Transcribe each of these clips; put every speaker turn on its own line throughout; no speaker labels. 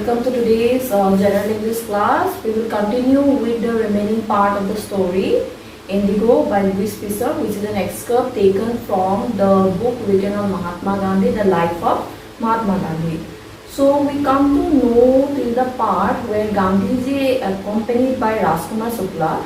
welcome to today's General English class. We will continue with the remaining part of the story Indigo by Louis Pisser, which is an excerpt taken from the book written on Mahatma Gandhi, The Life of Mahatma Gandhi. So we come to know till the part where Gandhiji, accompanied by Rajkumar Shukla,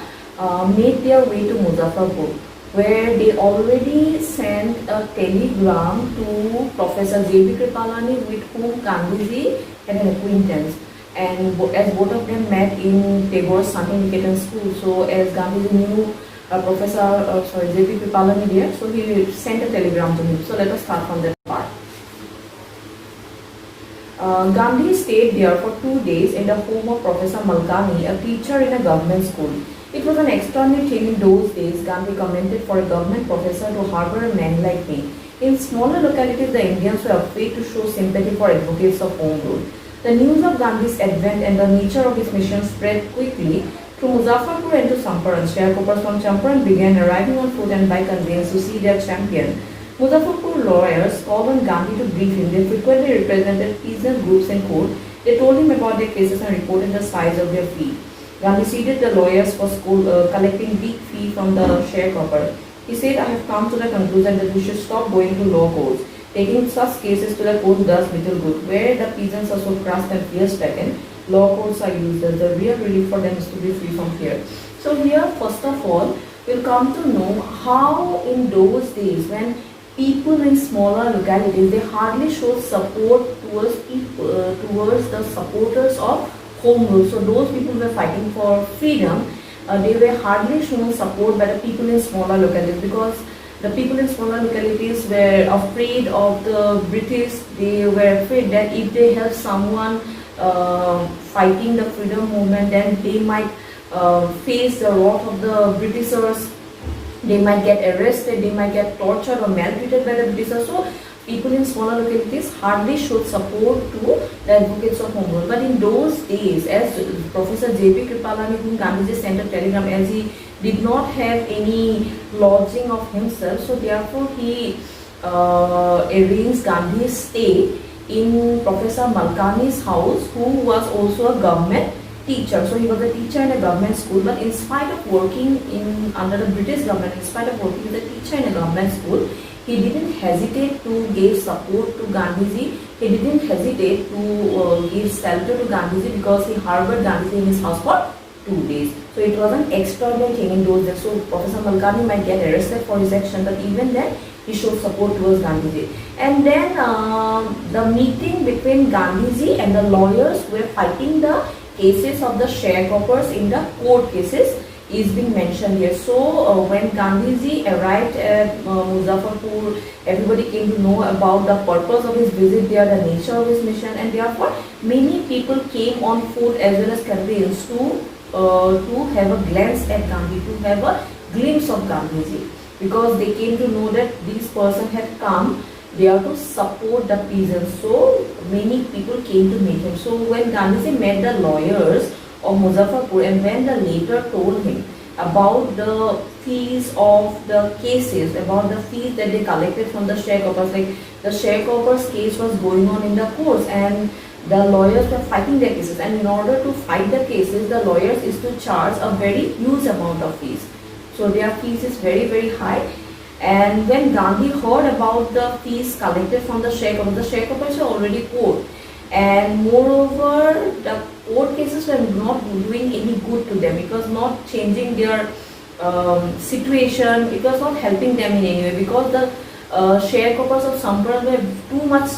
made their way to Muzaffarpur, where they already sent a telegram to Professor J.B. Kripalani, with whom Gandhiji had an acquaintance. And as both of them met in Tagore's Shantiniketan school, so as Gandhiji knew J.B. Kripalani there, so he sent a telegram to him. So let us start from that part. Gandhi stayed there for 2 days in the home of Professor Malkani, a teacher in a government school. It was an extraordinary thing in those days, Gandhi commented, for a government professor to harbour a man like me. In smaller localities, the Indians were afraid to show sympathy for advocates of home rule. The news of Gandhi's advent and the nature of his mission spread quickly through Muzaffarpur and to Champaran. Sharecroppers from Champaran began arriving on foot and by conveyance to see their champion. Muzaffarpur lawyers called on Gandhi to brief him. They frequently represented peasant groups in court. They told him about their cases and reported the size of their fee. Gandhi seated the lawyers for school, collecting big fee from the sharecropper. He said, I have come to the conclusion that we should stop going to law courts. Taking such cases to the court does little good. Where the peasants are so crushed and fear-stricken, law courts are useless. The real relief for them is to be free from fear. So here, first of all, we'll come to know how in those days, when people in smaller localities, they hardly showed support towards the supporters of home rule. So those people were fighting for freedom. They were hardly shown support by the people in smaller localities, because the people in smaller localities were afraid of the British. They were afraid that if they help someone fighting the freedom movement, then they might face the wrath of the Britishers. They might get arrested, they might get tortured or maltreated by the Britishers. So people in smaller localities hardly showed support to the advocates of home rule. But in those days, as Professor J.B. Kripalani, whom Gandhiji sent a telegram, as he did not have any lodging of himself, so therefore he arranged Gandhi's stay in Professor Malkani's house, who was also a government teacher. So he was a teacher in a government school, but in spite of working under the British government, in spite of working as a teacher in a government school, he didn't hesitate to give support to Gandhiji. He didn't hesitate to give shelter to Gandhiji, because he harbored Gandhiji in his house for 2 days. So it was an extraordinary thing in those days. So Professor Malkani might get arrested for his action, but even then he showed support towards Gandhiji. And then the meeting between Gandhiji and the lawyers who were fighting the cases of the sharecroppers in the court cases is being mentioned here. So when Gandhiji arrived at Muzaffarpur, everybody came to know about the purpose of his visit there, the nature of his mission, and therefore many people came on foot as well as conveyance to have a glance at Gandhi, to have a glimpse of Gandhiji, because they came to know that this person had come there to support the peasants. So many people came to meet him. So when Gandhiji met the lawyers of Muzaffarpur, and when the later told him about the fees of the cases, about the fees that they collected from the sharecroppers, like the sharecroppers case was going on in the courts and the lawyers were fighting their cases, and in order to fight the cases, the lawyers is to charge a very huge amount of fees. So their fees is very, very high. And when Gandhi heard about the fees collected from the sharecroppers were already poor, and moreover the court cases were not doing any good to them. It was not changing their situation. It was not helping them in any way, because the sharecroppers of Champaran were too much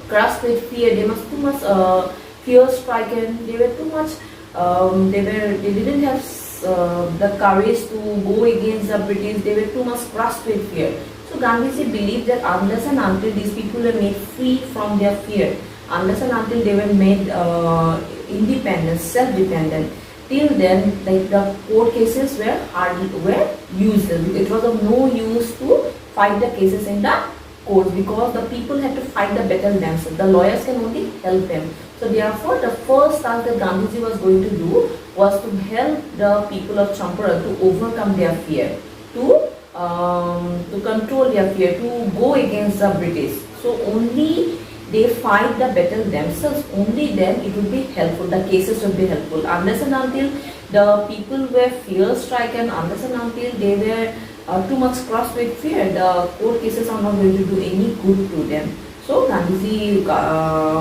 crushed with fear. They were too much fear-stricken. They were too much. They didn't have the courage to go against the British. They were too much crushed with fear. So Gandhiji believed that unless and until these people were made free from their fear, unless and until they were made independent, self-dependent, till then, like, the court cases were useless. It was of no use to fight the cases in the courts, because the people had to fight the battle themselves. The lawyers can only help them. So therefore, the first task that Gandhiji was going to do was to help the people of Champaran to overcome their fear, to control their fear, to go against the British. So only they fight the battle themselves, only then it would be helpful, the cases would be helpful. Unless and until the people were fear stricken, unless and until they were too much crushed with fear, the court cases are not going to do any good to them. So Gandhiji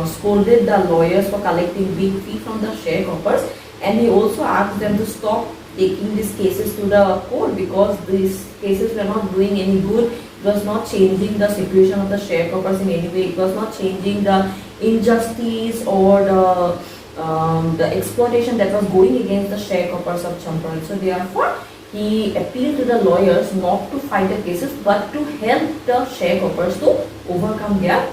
scolded the lawyers for collecting big fee from the sharecroppers, and he also asked them to stop taking these cases to the court, because these cases were not doing any good. It was not changing the situation of the sharecroppers in any way. It was not changing the injustice or the exploitation that was going against the sharecroppers of Champaran. So therefore, he appealed to the lawyers not to fight the cases, but to help the sharecroppers to overcome their